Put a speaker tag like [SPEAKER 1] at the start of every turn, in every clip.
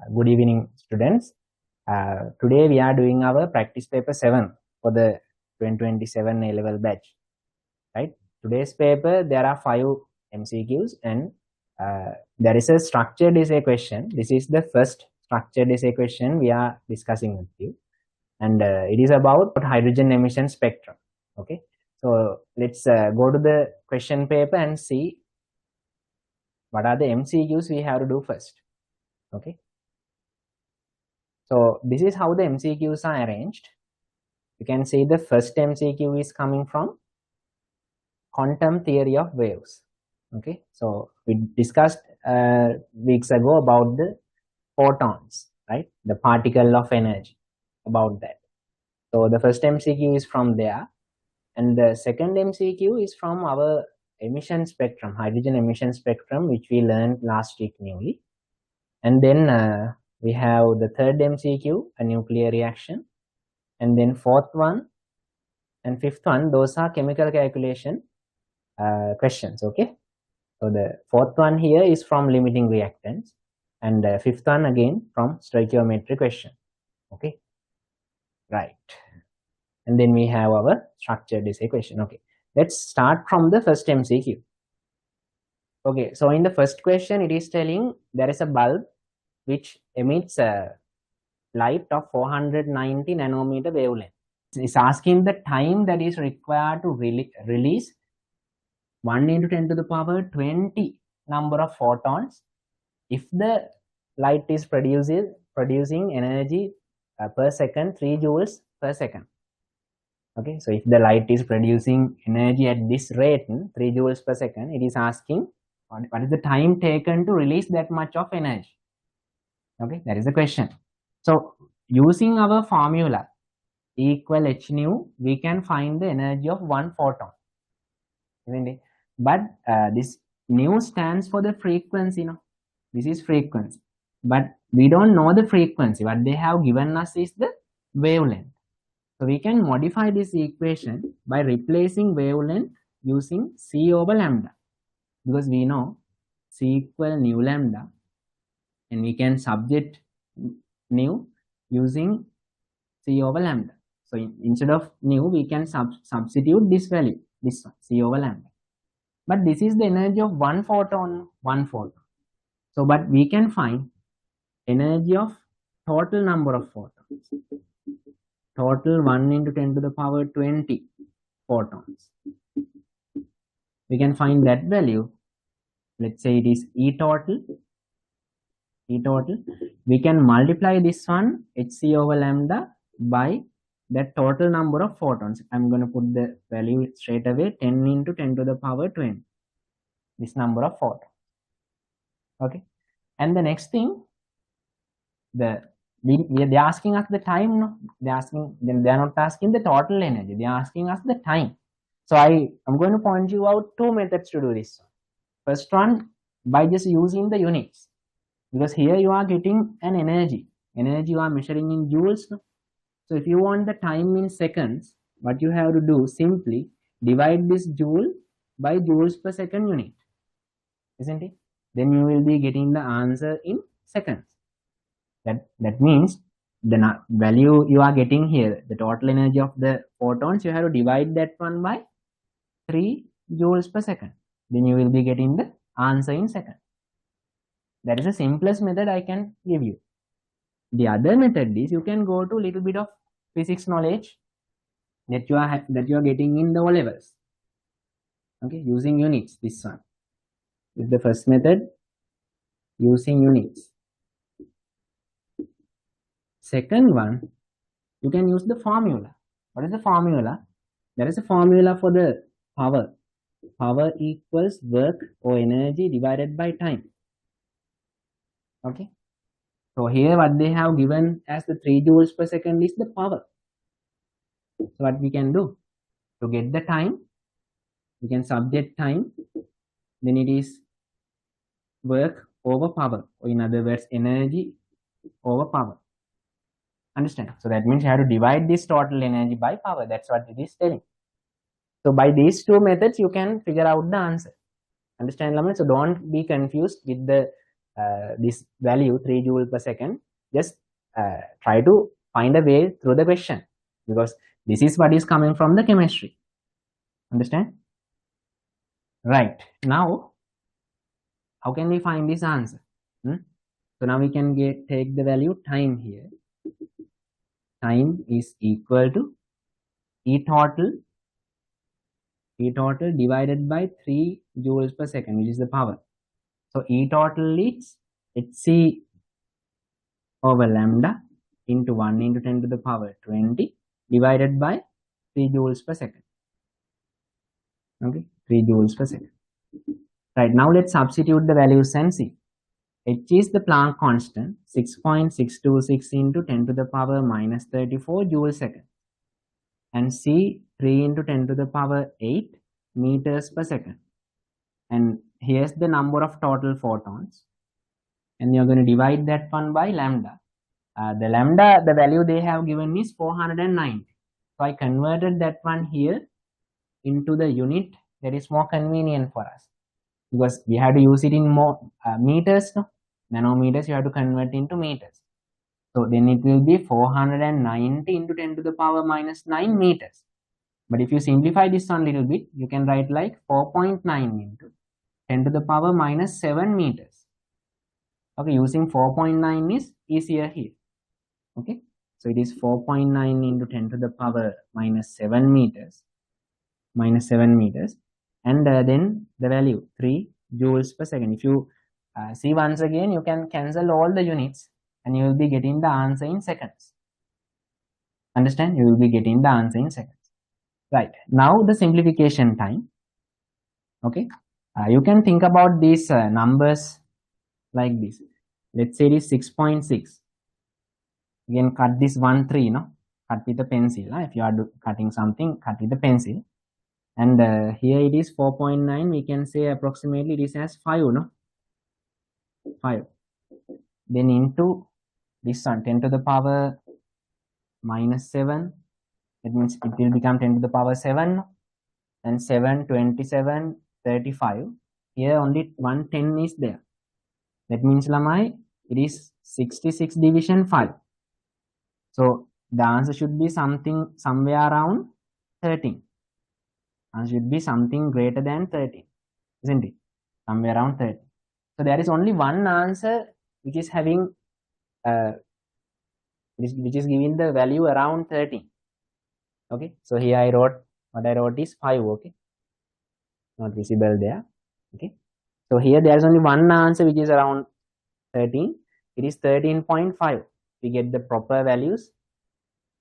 [SPEAKER 1] Good evening, students. Today we are doing our practice paper 7 for the 2027 A-level batch. Right? Today's paper, there are 5 MCQs and there is a structured essay question. This is the first structured essay question we are discussing with you. And it is about hydrogen emission spectrum. Okay. So let's go to the question paper and see what are the MCQs we have to do first. Okay. So this is how the MCQs are arranged. You can see the first MCQ is coming from quantum theory of waves. Okay, so we discussed weeks ago about the photons, right? The particle of energy, about that. So the first MCQ is from there, and the second MCQ is from our emission spectrum, hydrogen emission spectrum, which we learned last week newly. And then we have the third MCQ, a nuclear reaction, and then fourth one and fifth one, those are chemical calculation questions. Okay, so the fourth one here is from limiting reactants, and the fifth one again from stoichiometry question. Okay, right. And then we have our structured essay question. Okay, let's start from the first MCQ. Okay, so in the first question, it is telling there is a bulb which emits a light of 490 nanometer wavelength. It's asking the time that is required to release 1 into 10 to the power 20 number of photons if the light is producing energy per second 3 joules per second. Okay, so if the light is producing energy at this rate 3 joules per second, it is asking what is the time taken to release that much of energy. Okay, that is the question. So using our formula equal h nu, we can find the energy of 1 photon, isn't it? But this nu stands for the frequency. This is frequency, but we don't know the frequency. What they have given us is the wavelength. So we can modify this equation by replacing wavelength using c over lambda, because we know c equal nu lambda, and we can subject nu using c over lambda. So instead of nu, we can substitute this value, this one, c over lambda. But this is the energy of 1 photon. So, but we can find energy of total number of photons. Total 1 into 10 to the power 20 photons. We can find that value. Let's say it is E total. We can multiply this one, hc over lambda, by that total number of photons. I'm going to put the value straight away, 10 into 10 to the power 20. This number of photons. Okay. And the next thing, they're asking us the time. No, they're not asking the total energy. They're asking us the time. So I'm going to point you out 2 methods to do this. First one, by just using the units, because here you are getting an energy you are measuring in joules. No? So if you want the time in seconds, what you have to do, simply divide this joule by joules per second unit, isn't it? Then you will be getting the answer in seconds. That means the value you are getting here, the total energy of the photons, you have to divide that one by 3 joules per second. Then you will be getting the answer in seconds. That is the simplest method I can give you. The other method is you can go to a little bit of physics knowledge that you are getting in the O levels. Okay, using units. This one is the first method, using units. Second one, you can use the formula. What is the formula? There is a formula for the power. Power equals work or energy divided by time. Okay. So here what they have given as the 3 joules per second is the power. So what we can do, to get the time, we can subject time, then it is work over power, or in other words, energy over power. Understand? So that means you have to divide this total energy by power. That's what it is telling. So by these 2 methods, you can figure out the answer. Understand, Laman? So don't be confused with the this value 3 joule per second, just try to find a way through the question, because this is what is coming from the chemistry. Understand? Right. Now, how can we find this answer? So now we can take the value time here. Time is equal to E total divided by 3 joules per second, which is the power. So E total is Hc over lambda into 1 into 10 to the power 20 divided by 3 joules per second. Okay, 3 joules per second. Right, now let's substitute the values and see. H is the Planck constant, 6.626 into 10 to the power minus 34 joule second. And C, 3 into 10 to the power 8 meters per second. And here's the number of total photons. And you're going to divide that one by lambda. The lambda, the value they have given is 490. So I converted that one here into the unit that is more convenient for us, because we have to use it in more meters, no? Nanometers, you have to convert into meters. So then it will be 490 into 10 to the power minus 9 meters. But if you simplify this one a little bit, you can write like 4.9 into 10 to the power minus 7 meters. Okay, using 4.9 is easier here. Okay, so it is 4.9 into 10 to the power minus 7 meters. And then the value 3 joules per second. If you see once again, you can cancel all the units and you will be getting the answer in seconds. Understand? You will be getting the answer in seconds. Right, now the simplification time. Okay, you can think about these numbers like this. Let's say it is 6.6. You can cut this 1 3, no? Cut with a pencil. If you are cutting something, cut with a pencil. And here it is 4.9. We can say approximately it is as 5, no? 5. Then into this one, 10 to the power minus 7. That means it will become 10 to the power 7. And 7, 27, 35. Here only 110 is there. That means, Lamai, it is 66 division 5. So the answer should be somewhere around 13. Answer should be something greater than 13, isn't it? Somewhere around 13. So there is only one answer which is having which is giving the value around 13. Okay, so here I wrote, what I wrote is 5. Okay, not visible there. Okay, so here there is only one answer which is around 13. It is 13.5. We get the proper values,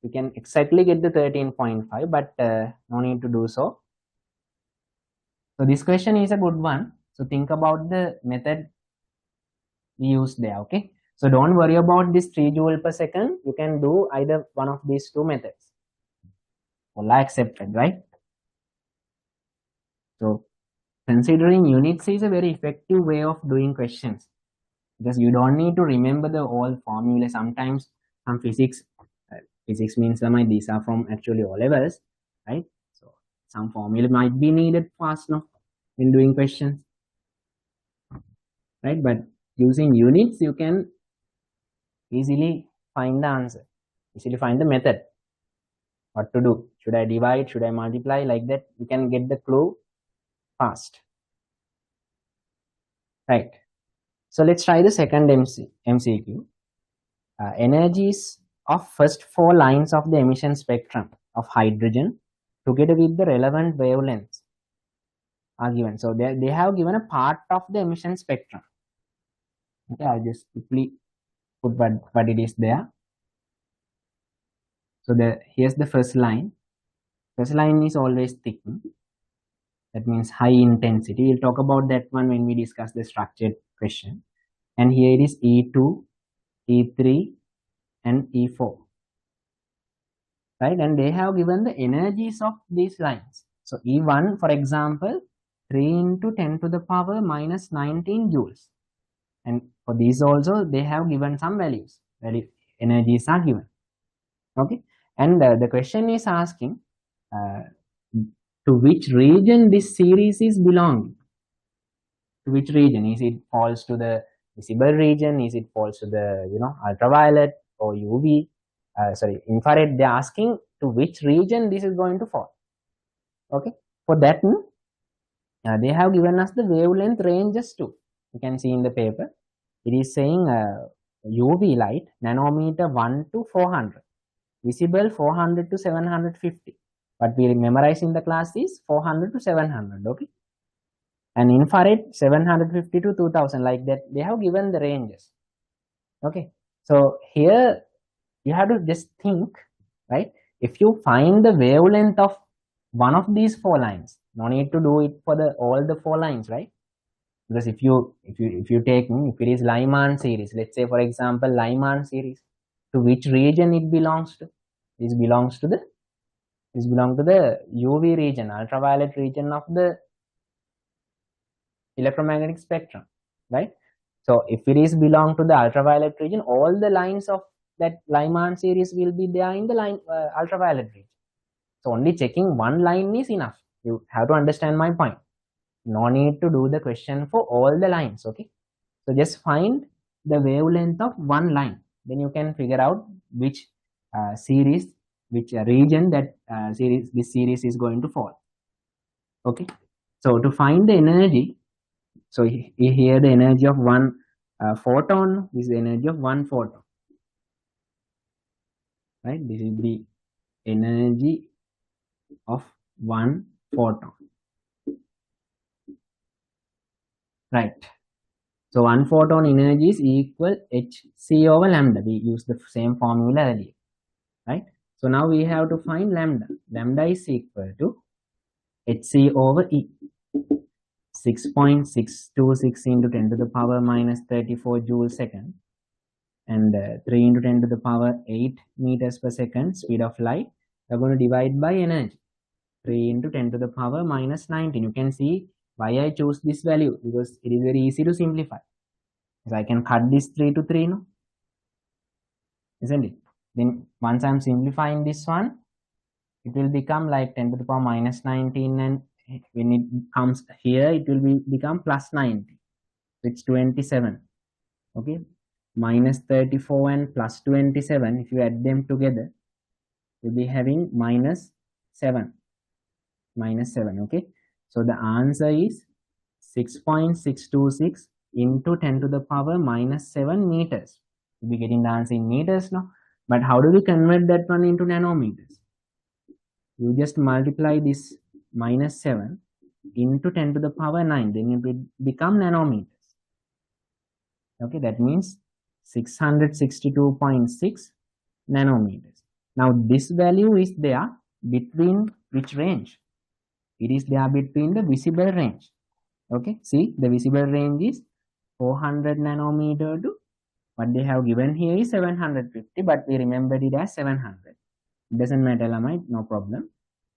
[SPEAKER 1] we can exactly get the 13.5, but no need to do so. So this question is a good one. So think about the method we use there. Okay, so don't worry about this 3 joule per second. You can do either one of these two methods. All are accepted, right? So considering units is a very effective way of doing questions, because you don't need to remember the whole formula. Sometimes some physics means these are from actually O levels, right? So some formula might be needed fast enough in doing questions, right? But using units, you can easily find the answer, easily find the method, what to do. Should I divide? Should I multiply? Like that, you can get the clue fast, right? So let's try the second MCQ. Energies of first 4 lines of the emission spectrum of hydrogen together with the relevant wavelengths are given. So they have given a part of the emission spectrum. Okay, I'll just quickly put what it is there. So here's the first line. First line is always thick. That means high intensity. We'll talk about that one when we discuss the structured question. And here it is E2, E3, and E4. Right? And they have given the energies of these lines. So E1, for example, 3 into 10 to the power minus 19 joules. And for these also, they have given some values. Energies are given. Okay. And the question is asking to which region this series is belonging. To which region? Is it falls to the visible region? Is it falls to the ultraviolet or UV? Infrared. They're asking to which region this is going to fall. Okay, for that they have given us the wavelength ranges too. You can see in the paper. It is saying UV light nanometer 1 to 400, visible 400 to 750. What we memorize in the class is 400 to 700. Okay, and infrared 750 to 2000, like that. They have given the ranges. Okay, so here you have to just think, right? If you find the wavelength of one of these four lines, no need to do it for the all the four lines, right? Because if you take, if it is Lyman series, let's say for example Lyman series, to which region it belongs to? This belongs to the UV region, ultraviolet region of the electromagnetic spectrum, right? So if it is belong to the ultraviolet region, all the lines of that Lyman series will be there in the ultraviolet region. So only checking one line is enough. You have to understand my point. No need to do the question for all the lines. Okay, so just find the wavelength of one line, then you can figure out which series, which region that this series is going to fall. Okay, so to find the energy, so here the energy of one photon is the energy of one photon, right? This is the energy of one photon, right? So one photon energy is equal hc over lambda. We use the same formula earlier, right? So now we have to find lambda. Lambda is equal to hc over E. 6.626 into 10 to the power minus 34 joule second, and 3 into 10 to the power 8 meters per second speed of light. We're going to divide by energy. 3 into 10 to the power minus 19. You can see why I choose this value, because it is very easy to simplify. So I can cut this 3 to 3 now, isn't it? Then once I'm simplifying this one, it will become like 10 to the power minus 19, and when it comes here, it will become plus 90. So it's 27. Okay, minus 34 and plus 27, if you add them together, you'll be having minus 7. Okay, so the answer is 6.626 into 10 to the power minus 7 meters. You'll be getting the answer in meters now. But how do we convert that one into nanometers? You just multiply this minus 7 into 10 to the power 9, then it will become nanometers. Okay, that means 662.6 nanometers. Now this value is there between which range? It is there between the visible range. Okay, see, the visible range is 400 nanometer to what they have given here is 750, but we remembered it as 700. It doesn't matter, no problem.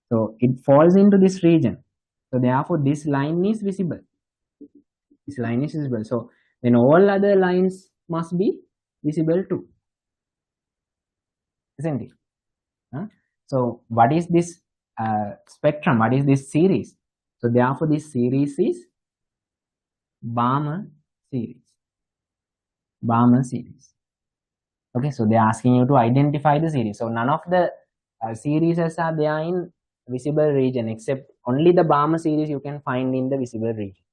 [SPEAKER 1] So it falls into this region. So therefore this line is visible. This line is visible. So then all other lines must be visible too, isn't it? So what is this spectrum? What is this series? So therefore this series is Balmer series. Balmer series. Okay, so they're asking you to identify the series. So none of the series are there in visible region, except only the Balmer series you can find in the visible region,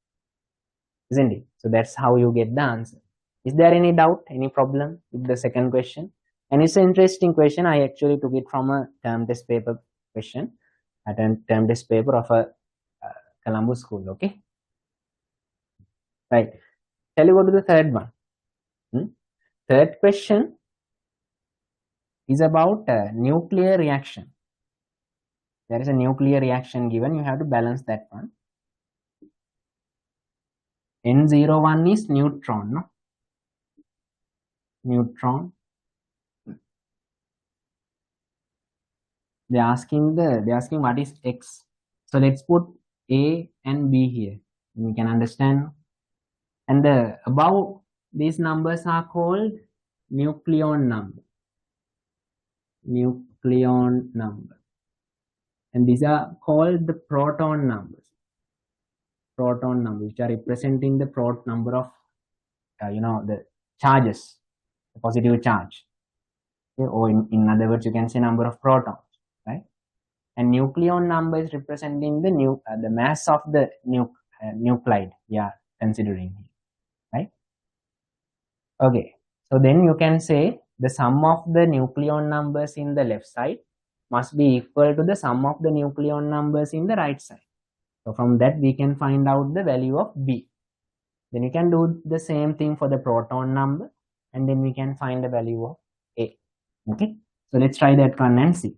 [SPEAKER 1] isn't it? So that's how you get the answer. Is there any doubt, any problem with the second question? And it's an interesting question. I actually took it from a term test paper question, at a term test paper of a Colombo school. Okay, right. Shall you go to the third one? Third question is about nuclear reaction. There is a nuclear reaction given. You have to balance that one. N01 is neutron, no? Neutron. They're asking what is X. So let's put A and B here. You can understand. And the above these numbers are called nucleon number. Nucleon number. And these are called the proton numbers. Proton numbers, which are representing the number of the charges, the positive charge. Okay? Or in other words, you can say number of protons, right? And nucleon number is representing the mass of the nuclide we are considering here, right? Okay, so then you can say the sum of the nucleon numbers in the left side must be equal to the sum of the nucleon numbers in the right side. So from that we can find out the value of B. Then you can do the same thing for the proton number, and then we can find the value of A. Okay, so let's try that one and see.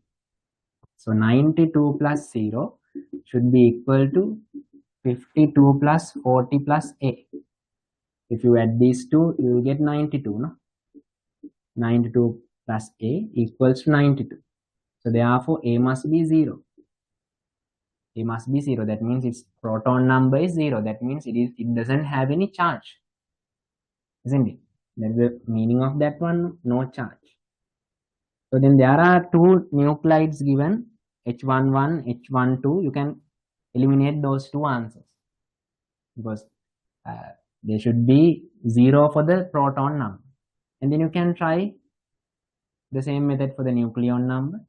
[SPEAKER 1] So 92 plus 0 should be equal to 52 plus 40 plus A. If you add these two, you will get 92, no? 92 plus A equals to 92. So therefore A must be 0. A must be 0. That means its proton number is 0. That means it doesn't have any charge. Isn't it? That's the meaning of that one, no charge. So then there are two nuclides given, H11, H12. You can eliminate those two answers because there should be 0 for the proton number. And then you can try the same method for the nucleon number.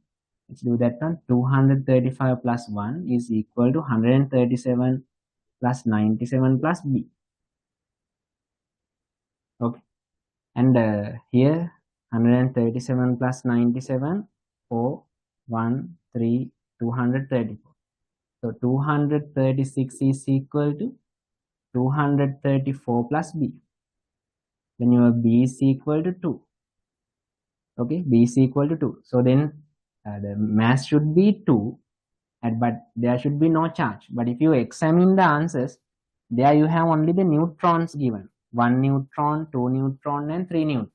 [SPEAKER 1] Let's do that one. 235 plus 1 is equal to 137 plus 97 plus B. Okay. And here 137 plus 97, 4, 1, 3, 234. So 236 is equal to 234 plus B. Then your B is equal to 2. Okay, B is equal to 2. So then the mass should be 2, but there should be no charge. But if you examine the answers, there you have only the neutrons given. 1 neutron, 2 neutron and 3 neutrons.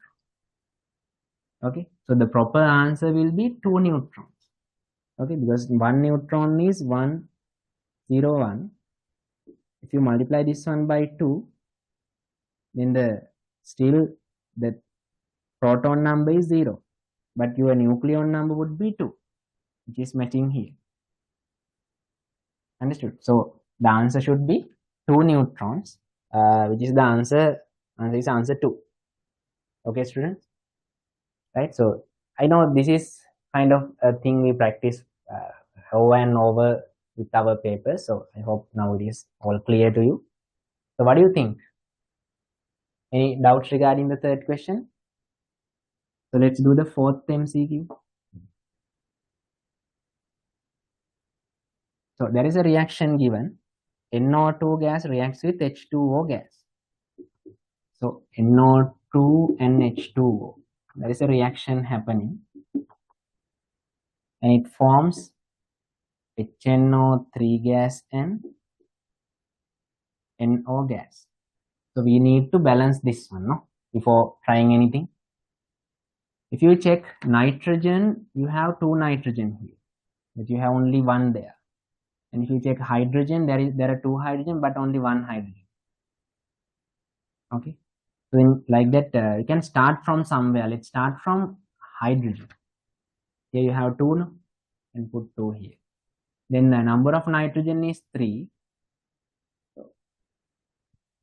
[SPEAKER 1] Okay, so the proper answer will be 2 neutrons. Okay, because 1 neutron is 1, 0, 1. If you multiply this one by 2, then the proton number is 0. But your nucleon number would be 2, which is matching here. Understood? So the answer should be 2 neutrons, which is the answer. Answer is answer 2. Okay, students? Right? So I know this is kind of a thing we practice over and over with our papers. So I hope now it is all clear to you. So what do you think? Any doubts regarding the third question? So let's do the fourth MCQ. So there is a reaction given. NO2 gas reacts with H2O gas. So NO2 and H2O. There is a reaction happening. And it forms HNO3 gas and NO gas. So we need to balance this one, no? Before trying anything. If you check nitrogen, you have 2 nitrogen here, but you have only 1 there. And if you check hydrogen, there are 2 hydrogen, but only 1 hydrogen. Okay, so like that, you can start from somewhere. Let's start from hydrogen. Here you have 2, no? And put 2 here. Then the number of nitrogen is 3. So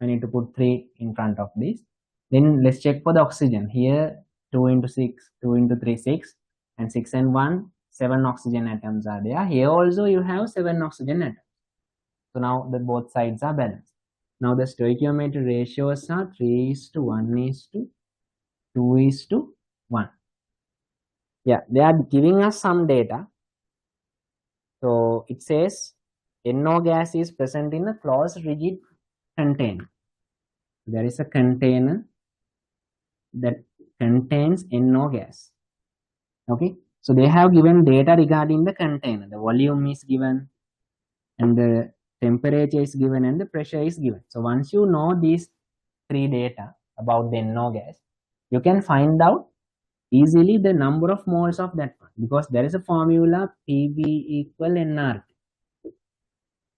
[SPEAKER 1] I need to put 3 in front of this. Then let's check for the oxygen. Here 2 into 6, 2 into 3, 6, and 6 and 1, 7 oxygen atoms are there. Here also you have 7 oxygen atoms. So now the both sides are balanced. Now the stoichiometry ratios are 3:1:2:1. Yeah, they are giving us some data. So it says NO gas is present in a closed rigid container. There is a container that contains NO gas. Okay, so they have given data regarding the container. The volume is given, and the temperature is given, and the pressure is given. So once you know these 3 data about the NO gas, you can find out easily the number of moles of that one, because there is a formula PV equal nRT,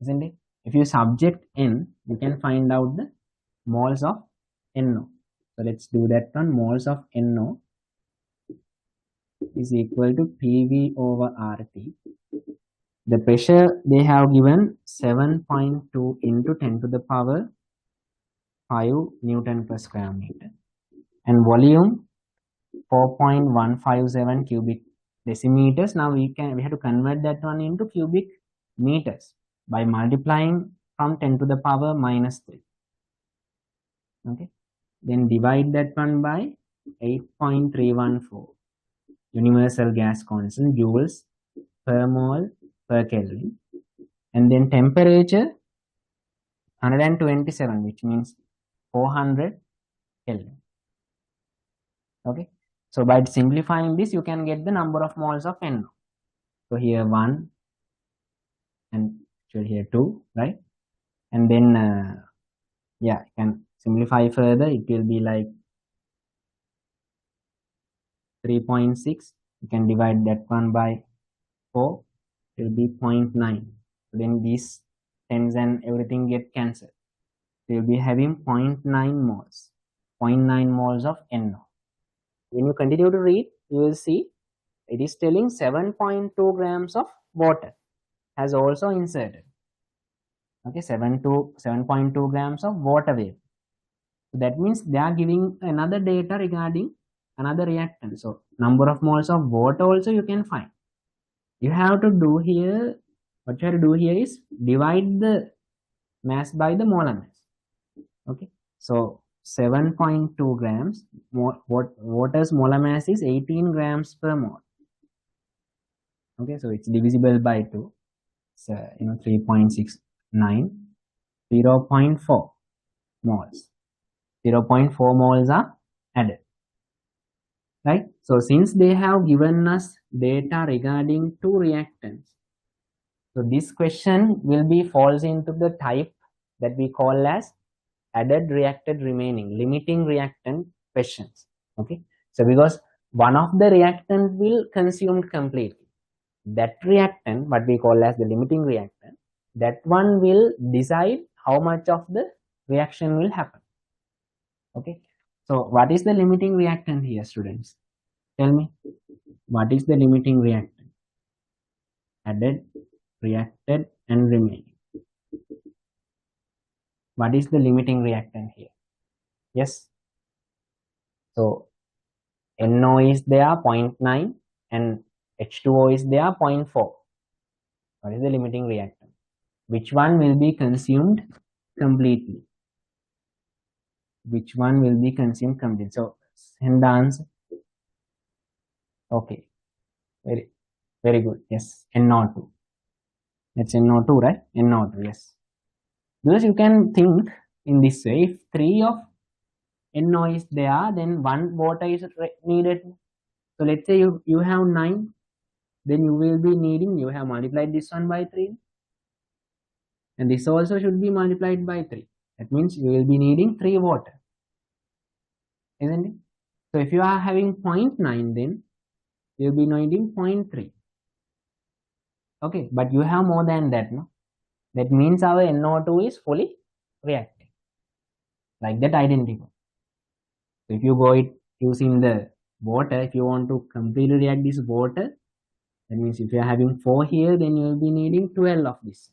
[SPEAKER 1] isn't it? If you subject N, you can find out the moles of NO. So let's do that one. Moles of NO is equal to PV over RT. The pressure they have given 7.2 into 10 to the power Newton per square meter, and volume 4.157 cubic decimeters. Now we have to convert that one into cubic meters by multiplying from 10 to the power minus 3. Okay, then divide that one by 8.314 universal gas constant joules per mole per Kelvin, and then temperature 127, which means 400 Kelvin. Okay, so by simplifying this, you can get the number of moles of NO. So here 1 and here 2, right? And then yeah, you can simplify further. It will be like 3.6. You can divide that one by 4. It will be 0.9. Then these tens and everything get cancelled. So you'll be having 0.9 moles. 0.9 moles of NO. When you continue to read, you will see it is telling 7.2 grams of water has also inserted. Okay, 7.2 grams of water vapor. So that means they are giving another data regarding another reactant. So number of moles of water also you can find. You have to do here, what you have to do here is divide the mass by the molar mass. Okay, so 7.2 grams, water's molar mass is 18 grams per mole. Okay, so it's divisible by 2. So 3.69, 0.4 moles. 0.4 moles are added, right? So since they have given us data regarding two reactants, so this question will be falls into the type that we call as added reacted remaining, limiting reactant questions. Okay, so because one of the reactant will consumed completely, that reactant, what we call as the limiting reactant, that one will decide how much of the reaction will happen. Okay, so what is the limiting reactant here, students? Tell me, what is the limiting reactant? Added, reacted, and remaining. What is the limiting reactant here? Yes. So NO is there 0.9 and H2O is there 0.4. What is the limiting reactant? Which one will be consumed completely? Which one will be consumed completely? So send the answer. Okay, very good. Yes, NO2. That's NO2, right? NO2, yes. Because you can think in this way, if 3 of NO is there, then 1 water is needed. So let's say you have 9, then you will be needing, you have multiplied this one by 3, and this also should be multiplied by 3. That means you will be needing 3 water, isn't it? So if you are having 0.9, then you will be needing 0.3. Okay, but you have more than that, no? That means our NO2 is fully reactive, like that identical. So if you go it using the water, if you want to completely react this water, that means if you are having 4 here, then you will be needing 12 of this.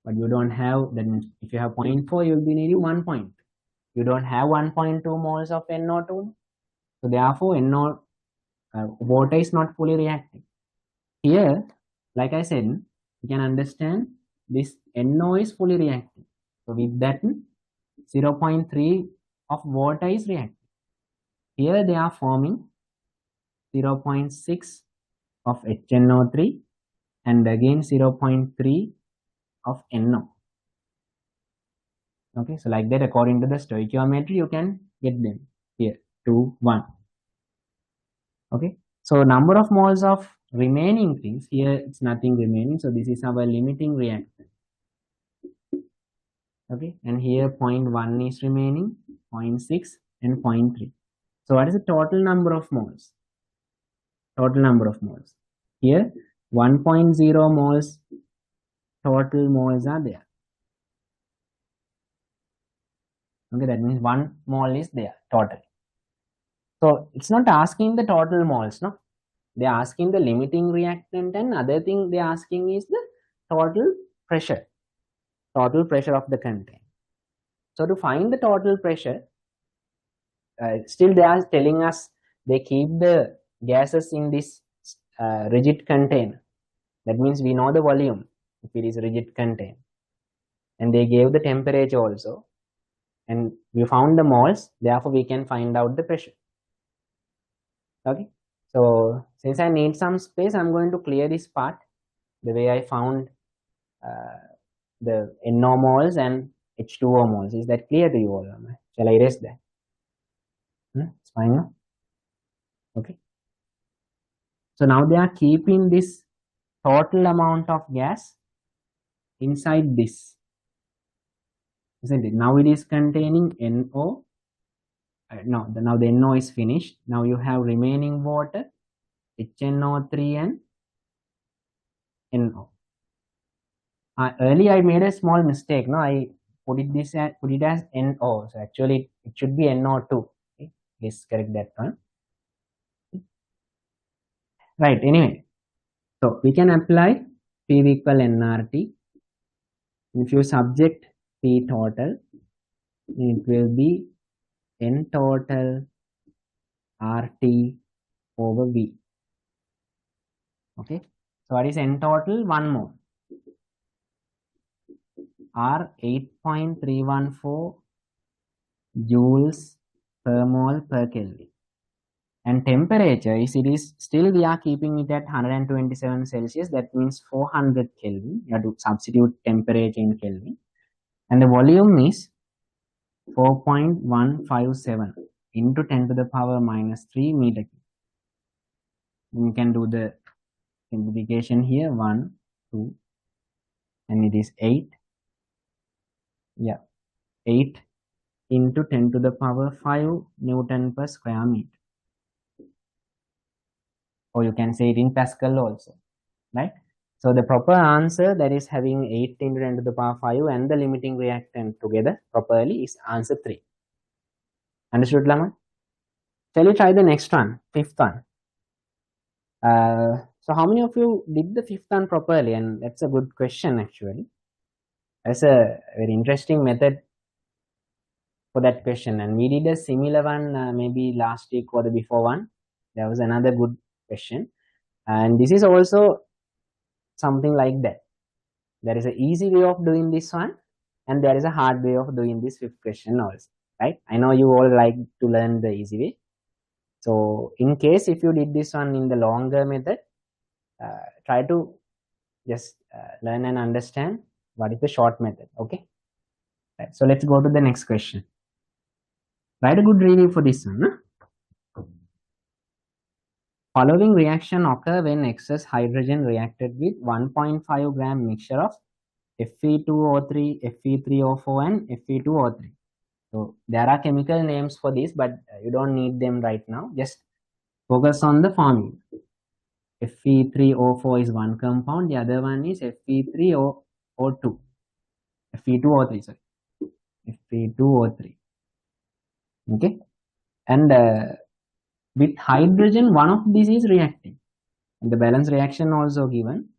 [SPEAKER 1] But you don't have, that means if you have 0.4, you will be needing 1. You don't have 1.2 moles of NO2. So therefore, water is not fully reactive. Here, like I said, you can understand this NO is fully reactive. So with that, 0.3 of water is reactive. Here they are forming 0.6 of HNO3 and again 0.3 of NO. Okay, so like that, according to the stoichiometry, you can get them here 2, 1. Okay, so number of moles of remaining things here, it's nothing remaining. So this is our limiting reactant. Okay, and here 0.1 is remaining, 0.6 and 0.3. So what is the total number of moles? Total number of moles. Here 1.0 moles total moles are there. Okay, that means 1 mole is there total. So it's not asking the total moles, no? They're asking the limiting reactant, and other thing they're asking is the total pressure of the content. So to find the total pressure, still they are telling us they keep the gases in this rigid container. That means we know the volume if it is rigid container, and they gave the temperature also, and we found the moles, therefore we can find out the pressure. Okay, so since I need some space, I'm going to clear this part the way I found the NO moles and H2O moles. Is that clear to you all? Shall I erase that? It's fine now. Okay, so now they are keeping this total amount of gas inside this, isn't it? Now it is containing NO. No, now the NO is finished. Now you have remaining water, HNO3 and NO. Earlier I made a small mistake. No, I put it as NO. So actually it should be NO2. Okay? Please correct that one. Right. Anyway, so we can apply P equal nRT. If you subject P total, it will be N total RT over V. Okay. So what is N total? 1 mole. R 8.314 joules per mole per Kelvin. And temperature is, it is still we are keeping it at 127 Celsius. That means 400 Kelvin. You have to substitute temperature in Kelvin. And the volume is 4.157 into 10 to the power minus 3 meter cube. You can do the simplification here. 1, 2, and it is 8. Yeah, 8 into 10 to the power 5 Newton per square meter. Or you can say it in Pascal also, right? So the proper answer, that is having 8 into 10 to the power 5 and the limiting reactant together properly, is answer 3. Understood, Lama? Shall we try the next one, 5th one? So how many of you did the 5th one properly? And that's a good question actually. That's a very interesting method for that question. And we did a similar one maybe last week or the before one. There was another good question. And this is also something like that. There is an easy way of doing this one, and there is a hard way of doing this 5th question also, right? I know you all like to learn the easy way. So in case if you did this one in the longer method, try to just learn and understand what is the short method. Okay, right, so let's go to the next question. Write a good review for this one. Following reaction occur when excess hydrogen reacted with 1.5 gram mixture of Fe2O3, Fe3O4 and Fe2O3. So there are chemical names for this, but you don't need them right now. Just focus on the formula. Fe3O4 is one compound, the other one is Fe3O2. Fe2O3, sorry. Fe2O3. Okay. And with hydrogen, one of these is reacting. And the balance reaction also given.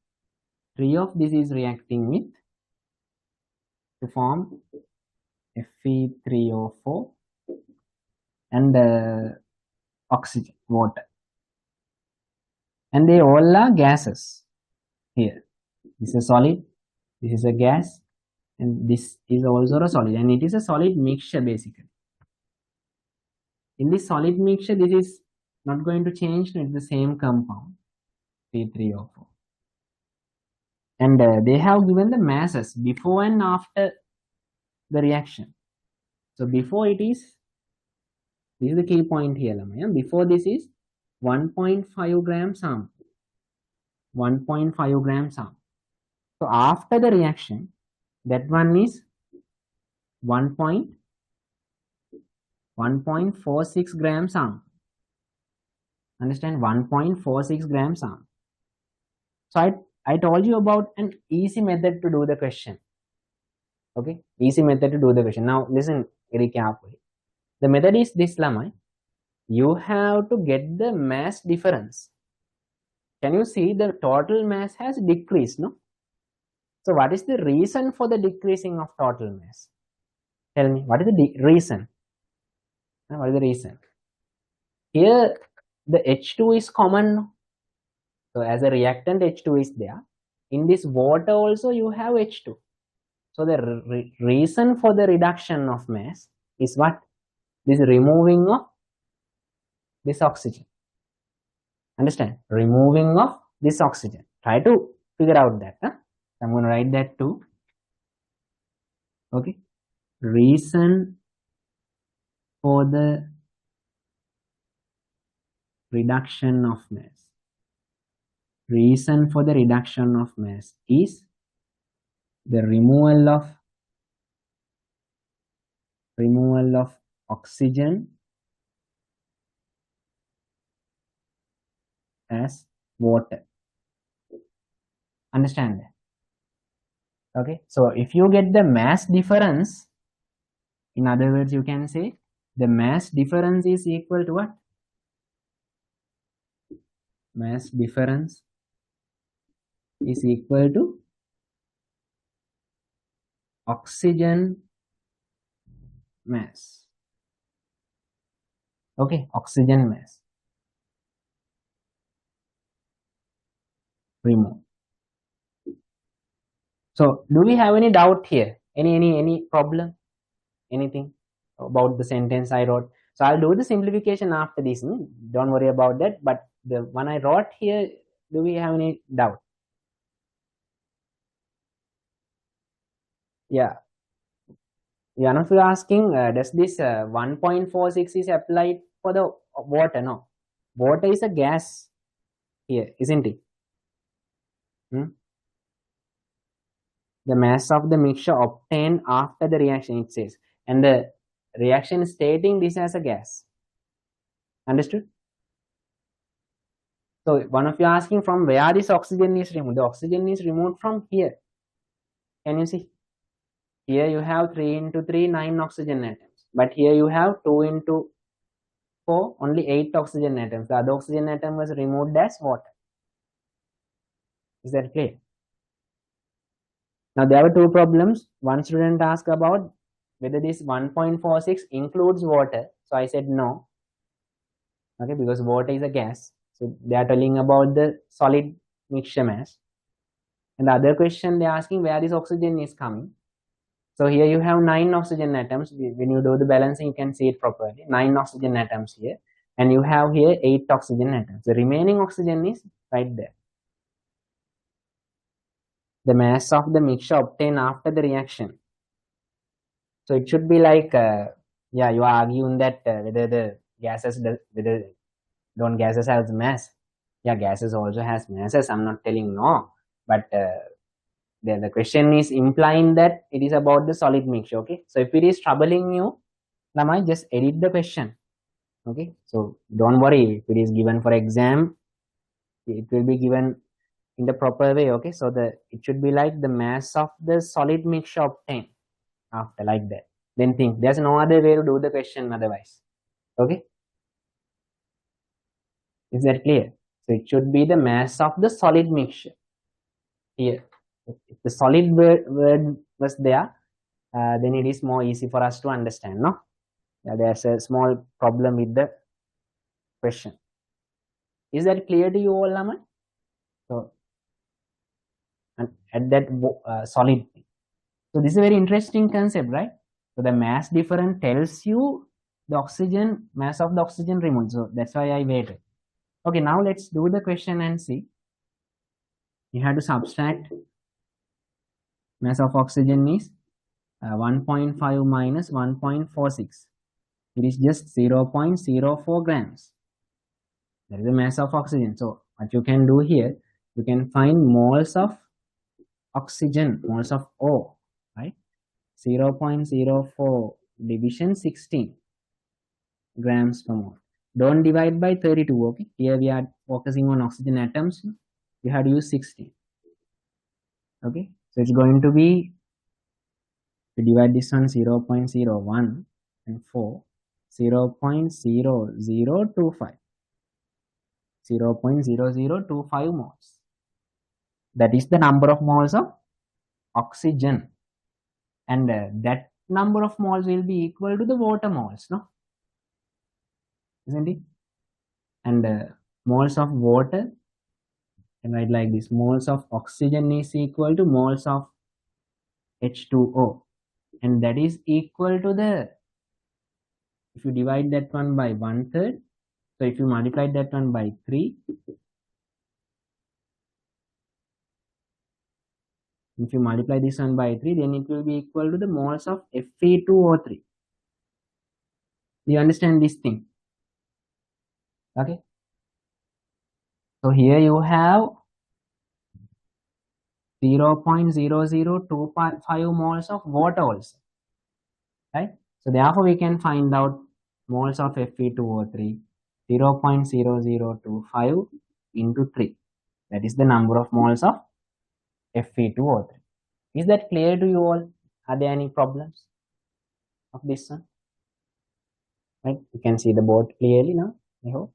[SPEAKER 1] 3 of this is reacting with to form Fe3O4 and oxygen, water. And they all are gases here. This is a solid, this is a gas, and this is also a solid. And it is a solid mixture basically. In this solid mixture, this is not going to change, it's the same compound, P3O4. And they have given the masses before and after the reaction. So before it is, this is the key point here. Before this is 1.5 gram sample. 1.5 gram sample. So after the reaction, that one is 1.46 gram sample. Understand? 1.46 gram sample. So I told you about an easy method to do the question. Okay, easy method to do the question. Now listen very carefully. The method is this, Lamai. You have to get the mass difference. Can you see the total mass has decreased, no? So what is the reason for the decreasing of total mass? Tell me, what is the reason? What is the reason? Here, the H2 is common. So as a reactant, H2 is there. In this water also, you have H2. So the reason for the reduction of mass is what? This removing of this oxygen. Understand? Removing of this oxygen. Try to figure out that. Huh? I'm going to write that too. Okay. Reason for the reduction of mass. Reason for the reduction of mass is the removal of oxygen as water. Understand that? Okay. So if you get the mass difference, in other words, you can say the mass difference is equal to what? Mass difference is equal to oxygen mass. Okay, oxygen mass. Remove. So do we have any doubt here? Any problem? Anything about the sentence I wrote? So I'll do the simplification after this. Don't worry about that. But the one I wrote here, do we have any doubt? Yeah. Yeah, if you're asking, does this 1.46 is applied for the water? No. Water is a gas here, isn't it? The mass of the mixture obtained after the reaction, it says. And the reaction is stating this as a gas. Understood? So one of you asking from where this oxygen is removed. The oxygen is removed from here. Can you see? Here you have 3 into 3, 9 oxygen atoms. But here you have 2 into 4, only 8 oxygen atoms. The other oxygen atom was removed as water. Is that clear? Now there were two problems. One student asked about whether this 1.46 includes water. So I said no. Okay, because water is a gas. So they are telling about the solid mixture mass. And the other question they're asking where this oxygen is coming. So here you have 9 oxygen atoms. When you do the balancing, you can see it properly. 9 oxygen atoms here. And you have here 8 oxygen atoms. The remaining oxygen is right there. The mass of the mixture obtained after the reaction. So it should be like, yeah, you are arguing that whether the gases, whether don't gases have mass. Yeah, gases also has masses. I'm not telling no. But the question is implying that it is about the solid mixture. Okay. So if it is troubling you, Lamai, just edit the question. Okay. So don't worry. If it is given for exam, it will be given in the proper way. Okay. So it should be like the mass of the solid mixture obtained after, like that. Then think there's no other way to do the question otherwise. Okay. Is that clear? So it should be the mass of the solid mixture. Here, if the solid word was there, then it is more easy for us to understand. No, there's a small problem with the question. Is that clear to you all, Laman? So, and at that solid. So this is a very interesting concept, right? So the mass difference tells you the oxygen mass of the oxygen removed. So that's why I waited. Okay, now let's do the question and see. You have to subtract mass of oxygen is 1.5 minus 1.46. It is just 0.04 grams. That is the mass of oxygen. So what you can do here, you can find moles of oxygen, moles of O, right? 0.04 division 16 grams per mole. Don't divide by 32, okay? Here we are focusing on oxygen atoms. You have to use 16. Okay, so it's going to be, to divide this one 0.01 and 4, 0.0025. 0.0025 moles. That is the number of moles of oxygen. And that number of moles will be equal to the water moles, no? Isn't it? And moles of water, and write like this: moles of oxygen is equal to moles of H2O, and that is equal to the, if you divide that one by 1/3, so if you multiply that one by 3, if you multiply this one by 3, then it will be equal to the moles of Fe2O3. Do you understand this thing? Okay. So here you have 0.0025 moles of water also, right? So therefore we can find out moles of Fe2O3, 0.0025 into 3. That is the number of moles of Fe2O3. Is that clear to you all? Are there any problems of this one? Right? You can see the board clearly now, I hope.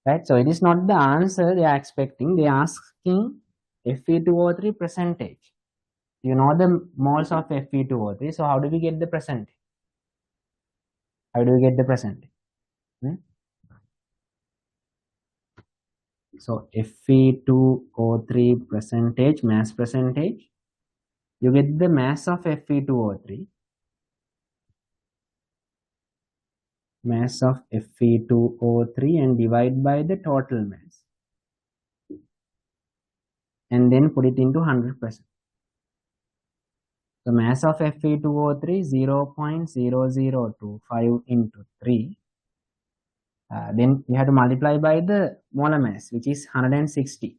[SPEAKER 1] Right? So it is not the answer they are expecting. They are asking Fe2O3 percentage. You know the moles of Fe2O3. So how do we get the percentage? How do we get the percentage? So Fe2O3 percentage, mass percentage. You get the mass of Fe2O3. Mass of Fe2O3 and divide by the total mass. And then put it into 100%. The mass of Fe2O3 is 0.0025 into 3. Then we have to multiply by the molar mass, which is 160.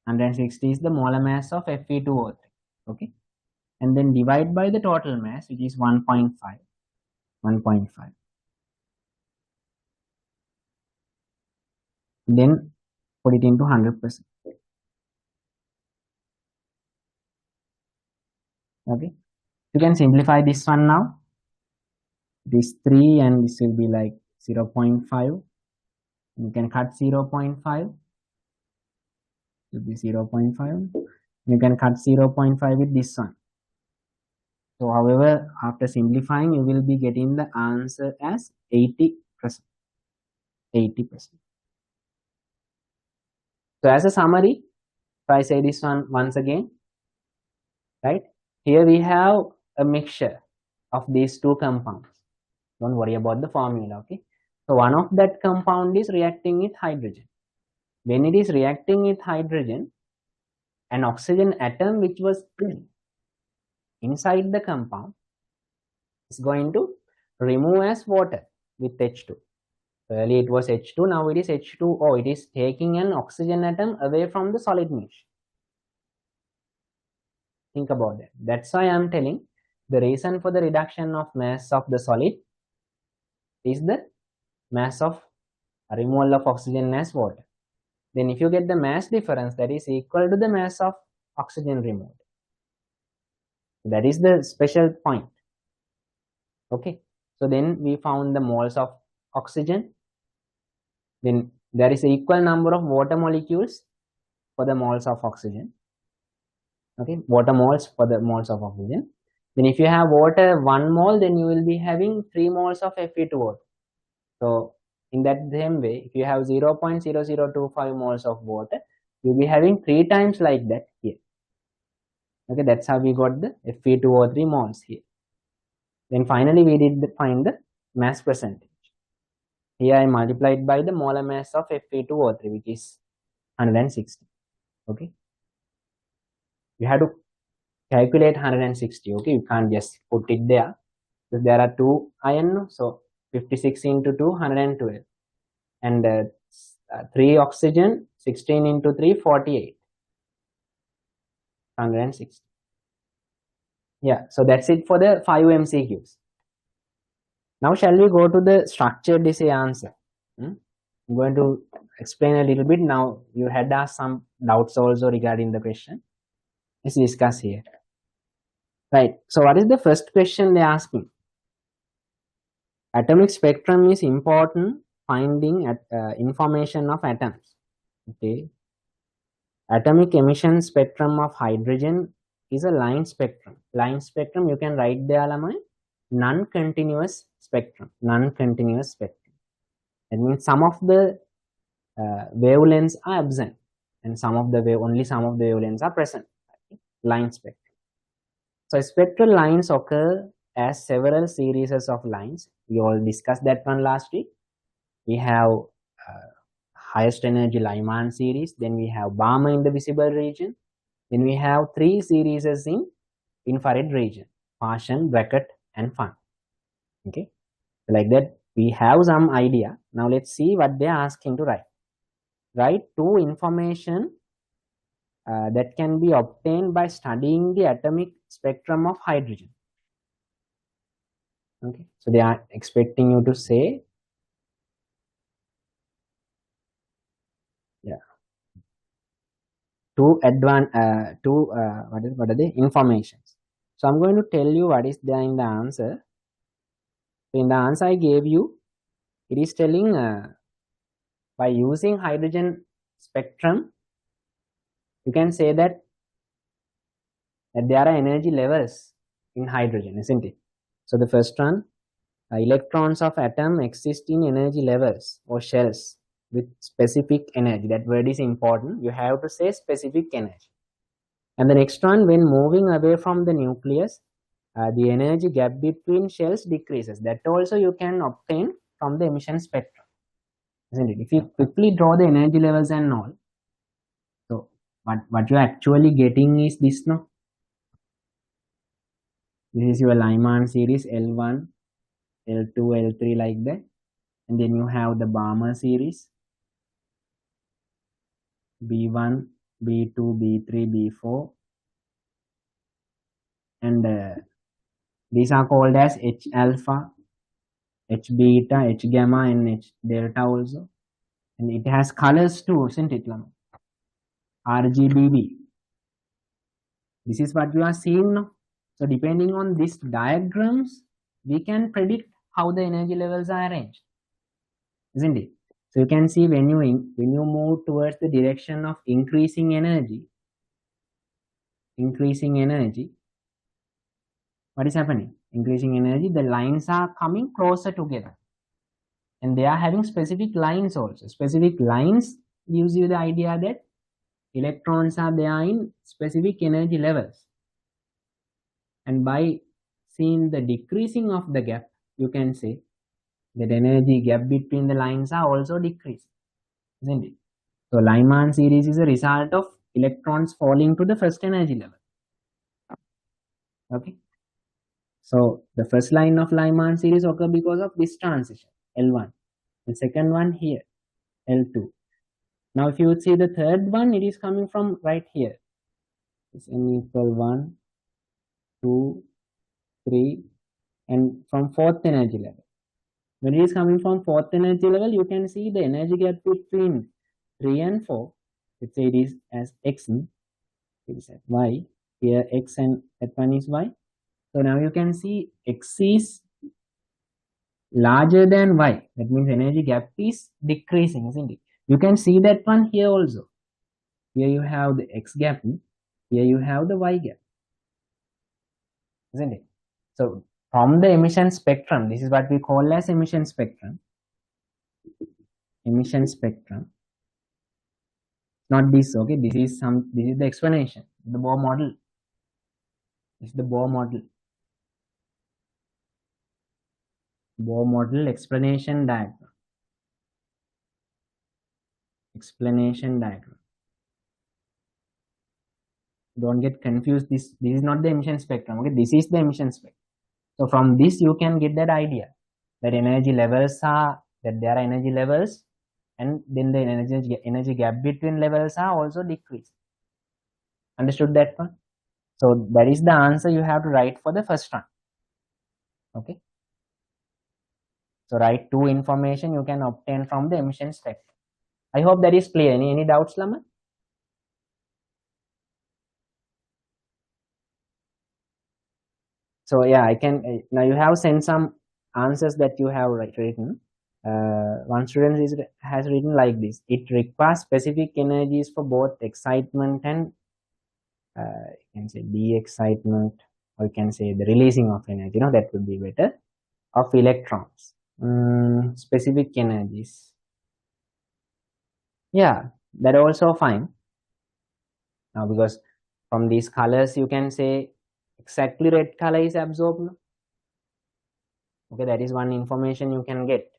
[SPEAKER 1] 160 is the molar mass of Fe2O3. Okay. And then divide by the total mass, which is 1.5. 1.5. Then put it into 100%. Okay. You can simplify this one now. This 3 and this will be like 0.5. You can cut 0.5. It will be 0.5. You can cut 0.5 with this one. So however, after simplifying, you will be getting the answer as 80%. 80%. So as a summary, if I say this one once again, right? Here we have a mixture of these two compounds. Don't worry about the formula, okay? So one of that compound is reacting with hydrogen. When it is reacting with hydrogen, an oxygen atom which was inside the compound is going to remove as water with H2. Earlier it was H2, now it is H2O. It is taking an oxygen atom away from the solid niche. Think about that. That's why I am telling the reason for the reduction of mass of the solid is the mass of removal of oxygen as water. Then if you get the mass difference, that is equal to the mass of oxygen removed. That is the special point. Okay. So then we found the moles of oxygen. Then there is an equal number of water molecules for the moles of oxygen. Okay, water moles for the moles of oxygen. Then if you have water 1 mole, then you will be having 3 moles of Fe2O. So in that same way, if you have 0.0025 moles of water, you'll be having 3 times like that here. Okay, that's how we got the Fe2O3 moles here. Then finally we did find the mass percentage. Here I multiplied by the molar mass of Fe2O3, which is 160. Okay. You have to calculate 160. Okay, you can't just put it there. So there are 2 iron, so 56 into 2, 112. And 3 oxygen, 16 into 3, 48. 160. Yeah, so that's it for the 5 MCQs. Now shall we go to the structured essay answer? I'm going to explain a little bit. Now you had asked some doubts also regarding the question. Let's discuss here. Right, so what is the first question they ask me? Atomic spectrum is important finding information of atoms. Okay. Atomic emission spectrum of hydrogen is a line spectrum. Line spectrum, you can write there lamai non-continuous spectrum. Non-continuous spectrum. That means some of the wavelengths are absent and only some of the wavelengths are present. Line spectrum. So spectral lines occur as several series of lines. We all discussed that one last week. We have highest energy Lyman series, then we have Balmer in the visible region, then we have 3 series in infrared region, Martian, bracket and Fun. Okay, like that we have some idea. Now let's see what they are asking to write. Write 2 information that can be obtained by studying the atomic spectrum of hydrogen. Okay, so they are expecting you to say, yeah, what are the informations. So I'm going to tell you what is there in the answer. So in the answer I gave you, it is telling by using hydrogen spectrum, you can say that there are energy levels in hydrogen, isn't it? So the first one, electrons of atom exist in energy levels or shells with specific energy. That word is important. You have to say specific energy. And the next one, when moving away from the nucleus, the energy gap between shells decreases. That also you can obtain from the emission spectrum, isn't it? If you quickly draw the energy levels and all, so what you're actually getting is this, no? This is your Lyman series L1, L2, L3 like that. And then you have the Balmer series B1, B2, B3, B4. And these are called as H alpha, H beta, H gamma, and H delta also. And it has colors too, isn't it? RGBB. This is what you are seeing now. So depending on these diagrams, we can predict how the energy levels are arranged, isn't it? So you can see when you move towards the direction of increasing energy, what is happening? Increasing energy, the lines are coming closer together. And they are having specific lines also. Specific lines gives you the idea that electrons are there in specific energy levels. And by seeing the decreasing of the gap, you can say that energy gap between the lines are also decreasing, isn't it? So Lyman series is a result of electrons falling to the first energy level. Okay. So the first line of Lyman series occur because of this transition, L1. The second one here, L2. Now if you would see the third one, it is coming from right here. It's n equal 1, 2, 3, and from fourth energy level. When it is coming from fourth energy level, you can see the energy gap between 3 and 4. Let's say it is as x, it is at y. Here x and that one is y. So now you can see x is larger than y. That means energy gap is decreasing, isn't it? You can see that one here also. Here you have the x gap. Here you have the y gap, isn't it? So from the emission spectrum, this is what we call as emission spectrum. Emission spectrum. Not this, okay? This is the explanation. The Bohr model. This is the Bohr model. Bohr model explanation diagram. Explanation diagram. Don't get confused. This is not the emission spectrum. Okay, this is the emission spectrum. So from this you can get that idea that energy levels are that there are energy levels, and then the energy gap between levels are also decreased. Understood that one? So that is the answer you have to write for the first one. Okay. So write 2 information you can obtain from the emission spectrum. I hope that is clear. Any doubts, Lama? So yeah, I can now you have sent some answers that you have written. One student has written like this: it requires specific energies for both excitement and you can say de-excitement, or you can say the releasing of energy, that would be better, of electrons. Specific energies. Yeah, that also fine. Now, because from these colors, you can say exactly red color is absorbed. Okay, that is one information you can get.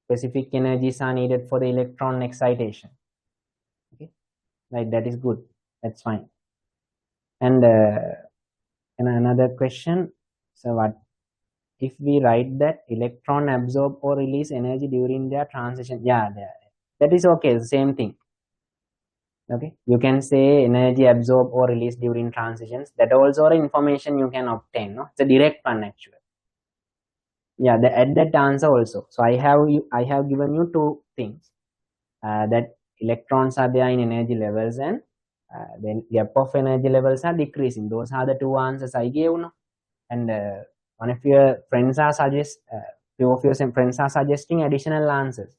[SPEAKER 1] Specific energies are needed for the electron excitation. Okay, right, that is good. That's fine. And another question. So what if we write that electron absorb or release energy during their transition? Yeah, that is okay. The same thing. Okay, you can say energy absorb or release during transitions. That also information you can obtain. No, it's a direct one actually. Yeah, add that answer also. So I have given you two things. That electrons are there in energy levels, and then gap of energy levels are decreasing. Those are the two answers I gave. No, and one of your friends are few of your friends are suggesting additional answers.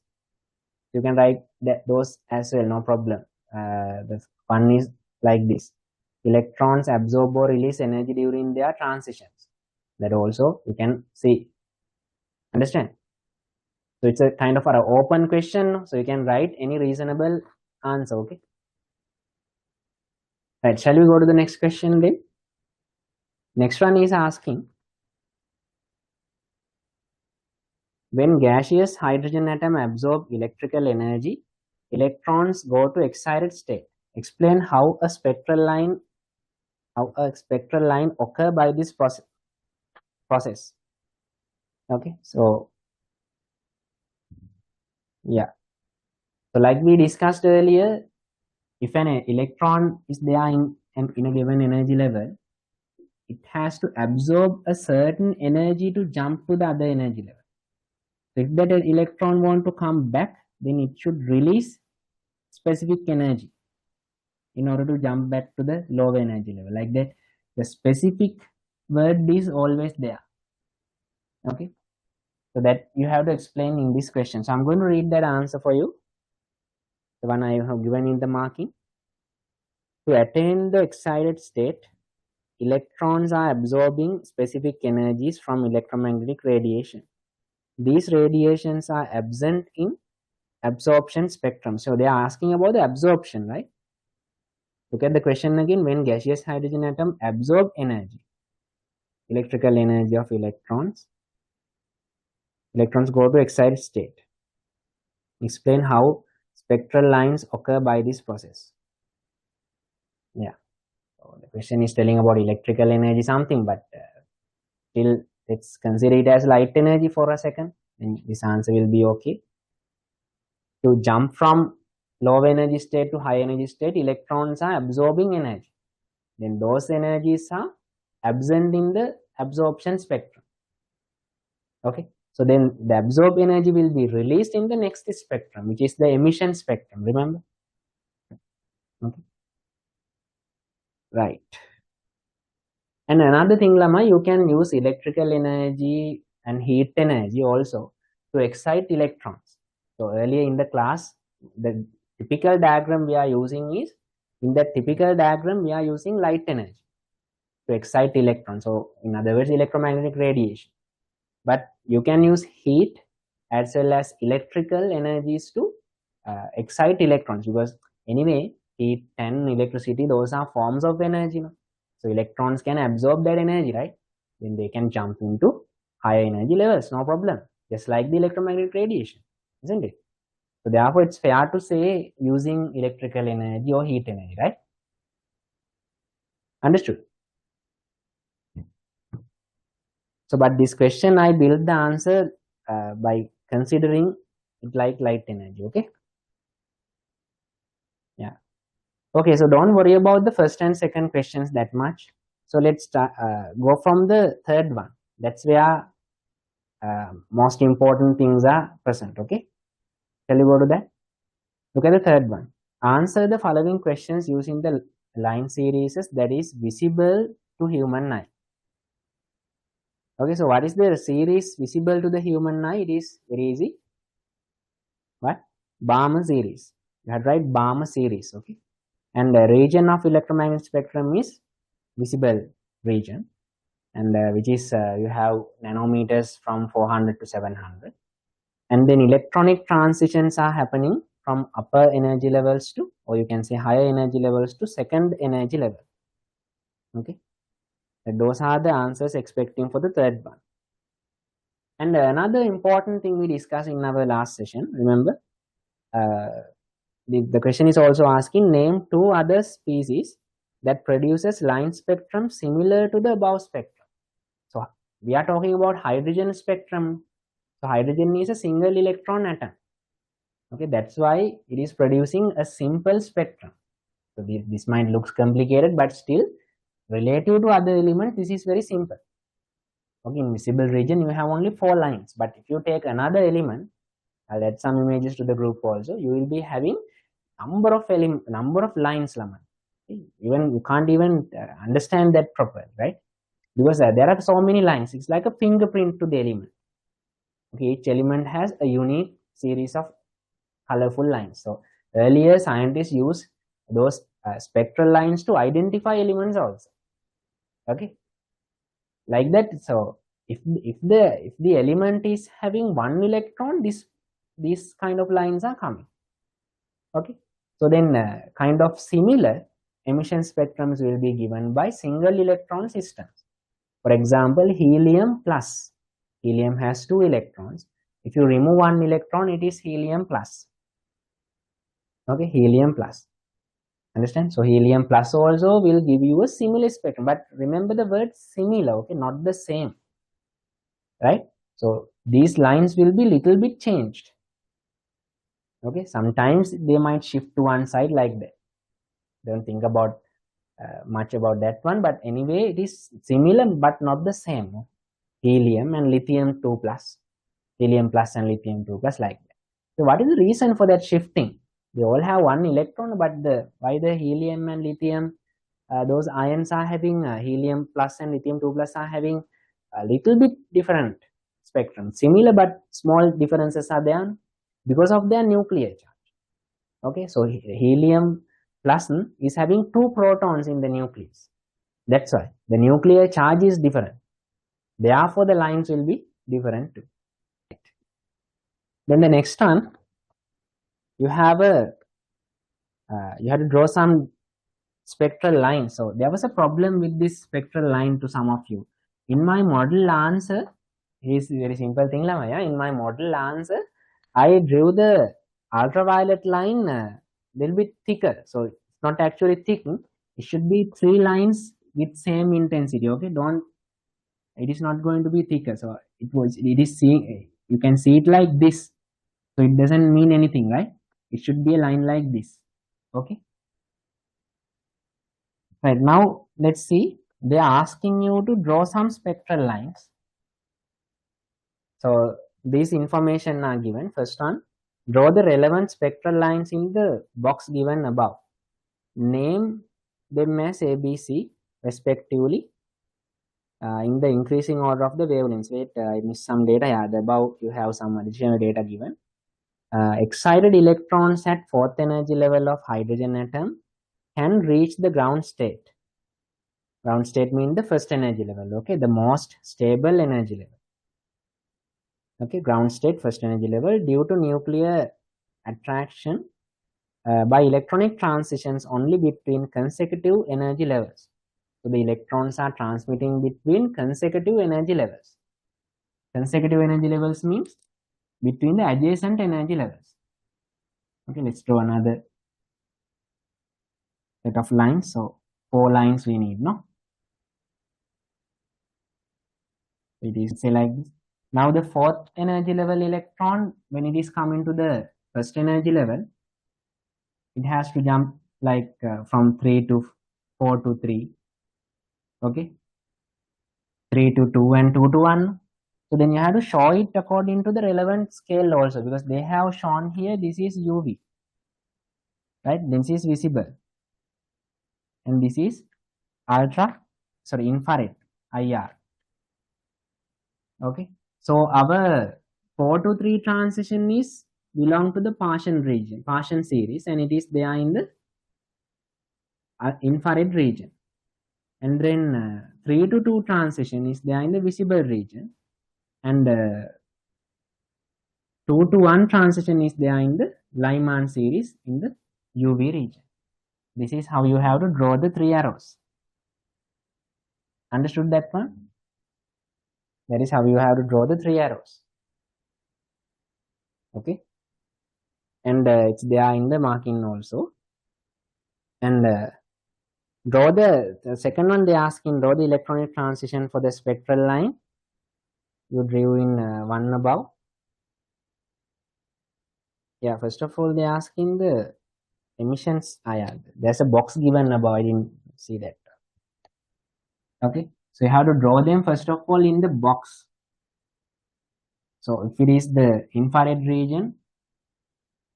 [SPEAKER 1] You can write those as well, no problem. The one is like this: electrons absorb or release energy during their transitions. That also you can see. Understand? So it's a kind of an open question, so you can write any reasonable answer. Okay. Right. Shall we go to the next question then? Next one is asking, when gaseous hydrogen atom absorb electrical energy, electrons go to excited state. Explain how a spectral line occur by this process. Okay, so yeah, so like we discussed earlier, if an electron is there in a given energy level, it has to absorb a certain energy to jump to the other energy level. So if that electron want to come back, then it should release specific energy in order to jump back to the lower energy level. Like that, the specific word is always there. Okay, so that you have to explain in this question. So I'm going to read that answer for you, the one I have given in the marking. To attain the excited state, electrons are absorbing specific energies from electromagnetic radiation. These radiations are absent in absorption spectrum. So they are asking about the absorption, right? Look at the question again. When gaseous hydrogen atom absorb energy, electrical energy of electrons go to excited state. Explain how spectral lines occur by this process. Yeah. So the question is telling about electrical energy something, but still let's consider it as light energy for a second, and this answer will be okay. To jump from low energy state to high energy state, electrons are absorbing energy. Then those energies are absent in the absorption spectrum. Okay, so then the absorbed energy will be released in the next spectrum, which is the emission spectrum. Remember? Okay, right. And another thing, Lama, you can use electrical energy and heat energy also to excite electrons. So earlier in the class, the typical diagram we are using is, in that typical diagram we are using light energy to excite electrons. So in other words, electromagnetic radiation. But you can use heat as well as electrical energies to excite electrons, because anyway, heat and electricity, those are forms of energy. No? So electrons can absorb that energy, right? Then they can jump into higher energy levels, no problem. Just like the electromagnetic radiation, isn't it? So therefore, it's fair to say using electrical energy or heat energy, right? Understood? So, but this question, I built the answer by considering it like light energy, okay? Yeah. Okay, so don't worry about the first and second questions that much. So let's start, go from the third one. That's where most important things are present, okay? Shall we go to that? Look at the third one. Answer the following questions using the line series that is visible to human eye. Okay, so what is the series visible to the human eye? It is very easy. What? Balmer series. You had to write Balmer series, okay? And the region of electromagnetic spectrum is visible region, and which is you have nanometers from 400 to 700. And then electronic transitions are happening from upper energy levels to, or you can say higher energy levels to second energy level. Okay, and those are the answers expecting for the third one. And another important thing we discussed in our last session, remember, the question is also asking name two other species that produces line spectrum similar to the above spectrum. So we are talking about hydrogen spectrum. So hydrogen is a single electron atom. Okay, that's why it is producing a simple spectrum. So this might look complicated, but still relative to other elements, this is very simple. Okay, in visible region, you have only 4 lines, but if you take another element, I'll add some images to the group also, you will be having number of lines, Laman. Even you can't even understand that properly, right? Because there are so many lines. It's like a fingerprint to the element. Okay, each element has a unique series of colorful lines. So earlier scientists used those spectral lines to identify elements also. Okay, like that. So if the element is having 1 electron, these kind of lines are coming. Okay, so then kind of similar emission spectrums will be given by single electron systems. For example, helium plus. Helium has 2 electrons. If you remove 1 electron, it is helium plus. Okay, helium plus. Understand? So helium plus also will give you a similar spectrum. But remember the word similar, okay, not the same. Right? So these lines will be little bit changed. Okay, sometimes they might shift to one side like that. Don't think about much about that one, but anyway, it is similar but not the same. Helium and lithium 2 plus, helium plus and lithium 2 plus, like that. So what is the reason for that shifting? They all have 1 electron, but why the helium and lithium, those ions are having helium plus and lithium 2 plus are having a little bit different spectrum, similar but small differences are there because of their nuclear charge. Okay, so helium plus is having 2 protons in the nucleus. That's why the nuclear charge is different. Therefore, the lines will be different too. Then the next one, you have you have to draw some spectral line. So there was a problem with this spectral line to some of you. In my model answer, is very simple thing lah, yeah. In my model answer, I drew the ultraviolet line a little bit thicker. So it's not actually thick. It should be 3 lines with same intensity. Okay, don't. It is not going to be thicker. So it is seeing. You can see it like this. So it doesn't mean anything, right? It should be a line like this. Okay. Right, now let's see. They are asking you to draw some spectral lines. So these information are given. First one, draw the relevant spectral lines in the box given above. Name them as ABC respectively in the increasing order of the wavelengths. Wait, I missed some data. Yeah, above you have some additional data given. Excited electrons at 4th energy level of hydrogen atom can reach the ground state. Ground state means the first energy level, okay, the most stable energy level. Okay, ground state, first energy level, due to nuclear attraction by electronic transitions only between consecutive energy levels. So the electrons are transmitting between consecutive energy levels. Consecutive energy levels means between the adjacent energy levels. Okay, let's draw another set of lines. So 4 lines we need, no? It is say like this. Now the 4th energy level electron, when it is coming to the first energy level, it has to jump like from 3 to 4 to 3. Okay, 3 to 2 and 2 to 1. So then you have to show it according to the relevant scale also, because they have shown here this is UV, right? This is visible, and this is infrared, IR. Okay, so our 4 to 3 transition is belong to the Partian region, Partian series, and it is there in the infrared region, and then 3 to 2 transition is there in the visible region, and 2 to 1 transition is there in the Lyman series in the UV region. This is how you have to draw the 3 arrows. Understood that one? That is how you have to draw the 3 arrows. Okay, and it's there in the marking also. And draw the second one, they asking draw the electronic transition for the spectral line. You drew in one above. Yeah, first of all, they asking the emissions. Yeah, there's a box given above. I didn't see that. Okay, so you have to draw them first of all in the box. So if it is the infrared region,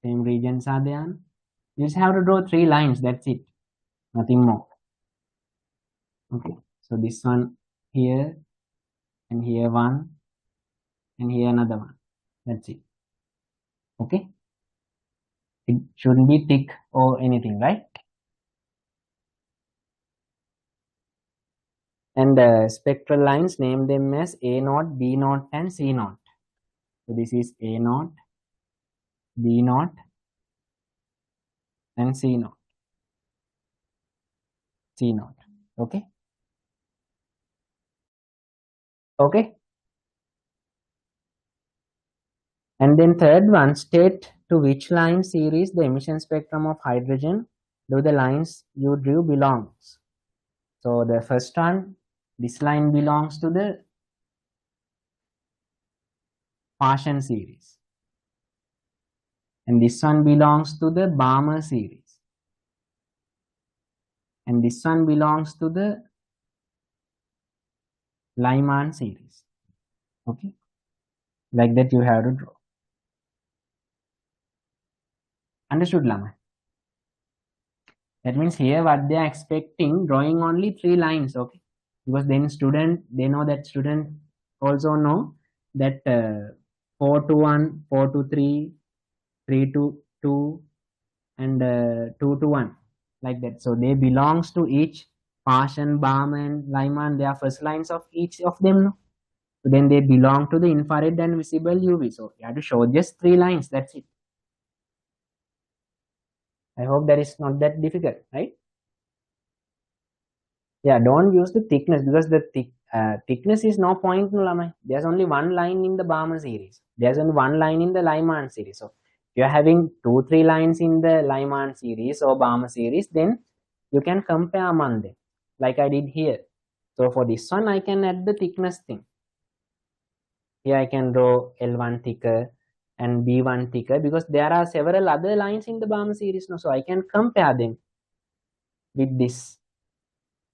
[SPEAKER 1] same regions are there. You just have to draw 3 lines. That's it. Nothing more. Okay, so this one here, and here one, and here another one. That's it. Okay, it shouldn't be tick or anything, right? And spectral lines, name them as A0, B0, and C0. So this is A0, B0, and C0. C0. Okay. Okay. And then third one, state to which line series the emission spectrum of hydrogen do the lines you drew belongs. So the first one, this line belongs to the Paschen series. And this one belongs to the Balmer series. And this one belongs to the Lyman series. Okay. Like that you have to draw. Understood, Lama? That means here what they are expecting, drawing only 3 lines, okay? Because then student, they know that student also know that 4 to 1, 4 to 3, 3 to 2, and 2 to 1, like that. So they belongs to each Paschen, Balmer, Lyman. They are first lines of each of them. No? So then they belong to the infrared and visible UV. So you have to show just 3 lines. That's it. I hope that is not that difficult, right? Yeah, don't use the thickness, because the thickness is no point. No, there's only 1 line in the Balmer series. There's only 1 line in the Lyman series. So if you're having 2-3 lines in the Lyman series or Balmer series, then you can compare among them, like I did here. So for this one, I can add the thickness thing. Here I can draw L1 thicker and B1 thicker, because there are several other lines in the Balmer series. No, so I can compare them with this.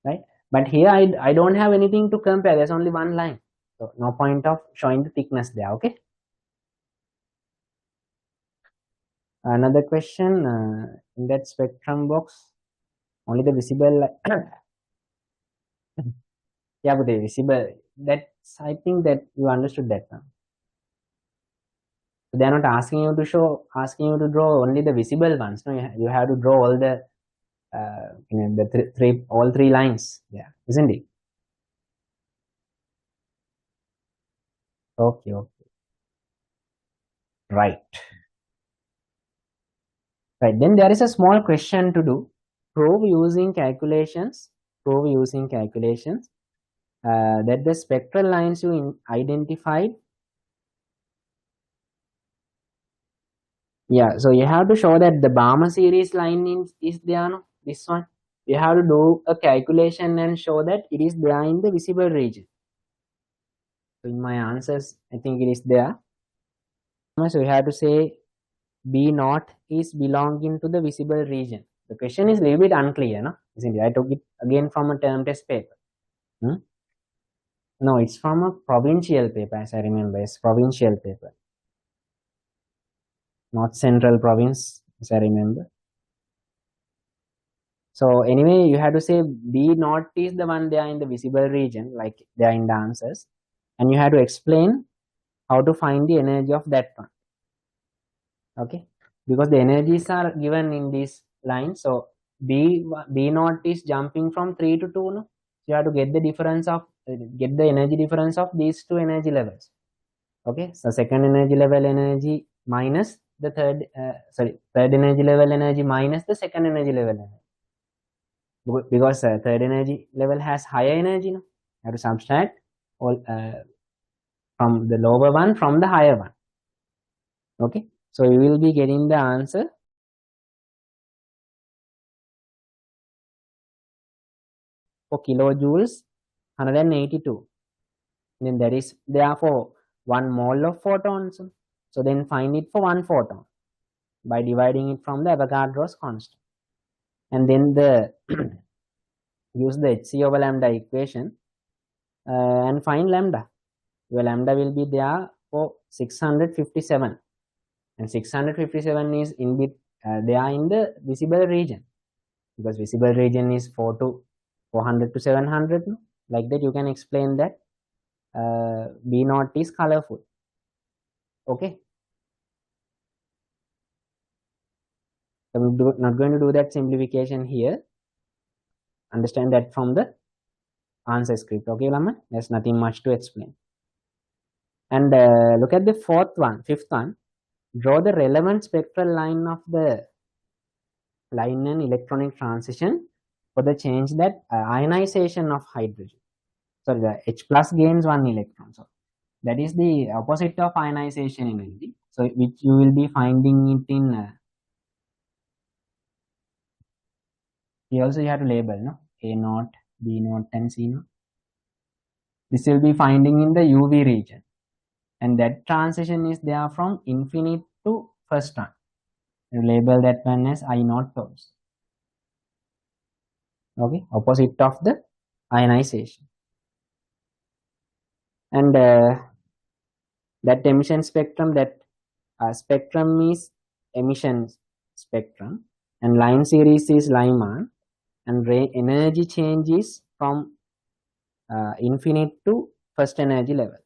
[SPEAKER 1] Right, but here I don't have anything to compare. There's only 1 line, so no point of showing the thickness there. Okay, another question, in that spectrum box only the visible yeah, but the visible, that's, I think that you understood that now. So they are not asking you to draw only the visible ones. No, you have to draw all the all 3 lines. Yeah, isn't it? Okay, right. Right, then there is a small question to do. Prove using calculations that the spectral lines you identified. Yeah, so you have to show that the Balmer series line is there. No? This one. You have to do a calculation and show that it is there in the visible region. So in my answers, I think it is there. So you have to say B0 is belonging to the visible region. The question is a little bit unclear, no? Isn't it? I took it again from a term test paper. No, it's from a provincial paper, as I remember. It's provincial paper. Not central province, as I remember. So anyway, you have to say B0 is the one there in the visible region, like they are in the answers. And you have to explain how to find the energy of that one. Okay, because the energies are given in this line. So B naught is jumping from 3 to 2, no? So you have to get the difference of get the energy difference of these two energy levels. Okay, so second energy level energy minus the third energy level energy minus the second energy level energy. Because third energy level has higher energy, no? You have to subtract all from the lower one from the higher one. Okay, so you will be getting the answer for kilojoules 182. Then that is therefore 1 mole of photons. So then find it for 1 photon by dividing it from the Avogadro's constant. And then the use the HC over lambda equation and find lambda. Your lambda will be there for 657, and 657 is in bit there in the visible region, because visible region is 400 to 700. Like that, you can explain that B naught is colorful. Okay. So I'm not going to do that simplification here. Understand that from the answer script. Okay, Lama? There's nothing much to explain. And look at the fifth one. Draw the relevant spectral line of the line and electronic transition for the change that ionization of hydrogen. So the H plus gains 1 electron. So that is the opposite of ionization energy. So which you will be finding it in here also you have to label, no? A naught, B naught, and C naught. This will be finding in the UV region, and that transition is there from infinite to first one. You label that one as I naught also. Okay, opposite of the ionization. And that emission spectrum, that spectrum is emission spectrum, and line series is Lyman, and energy change is from infinite to first energy level.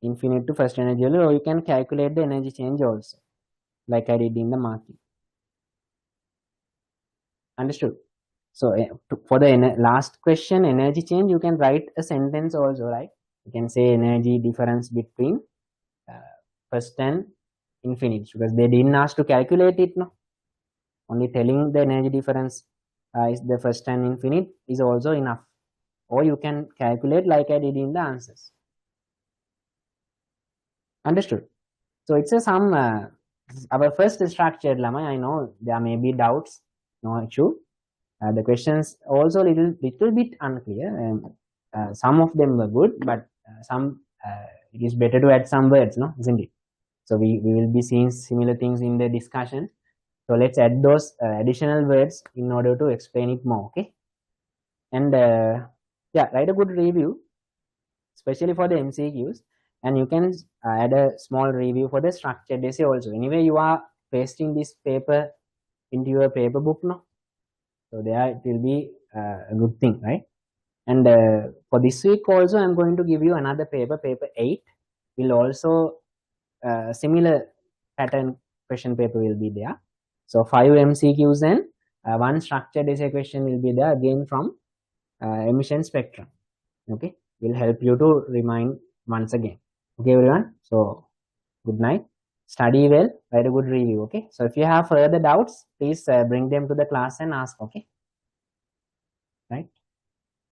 [SPEAKER 1] Infinite to first energy level, or you can calculate the energy change also, like I did in the marking. Understood? So for the last question, energy change, you can write a sentence also, right? You can say energy difference between first and infinite, because they didn't ask to calculate it, no? Only telling the energy difference is the first and infinite is also enough. Or you can calculate like I did in the answers. Understood? So it's a some our first structured Lama. I know there may be doubts, no issue. The questions also little bit unclear. Some of them were good, but some it is better to add some words, no, isn't it? So we will be seeing similar things in the discussion. So let's add those additional words in order to explain it more. Okay, and yeah, write a good review, especially for the MCQs, and you can add a small review for the structured essay also. Anyway, you are pasting this paper into your paper book, no? So there it will be a good thing, right? And for this week also, I'm going to give you another paper, paper 8 will also similar pattern question paper will be there. So 5 MCQs and 1 structured essay question will be there again from emission spectrum. Okay, will help you to remind once again. Okay, everyone. So good night. Study well, write a good review. Okay, so if you have further doubts, please bring them to the class and ask. Okay, right.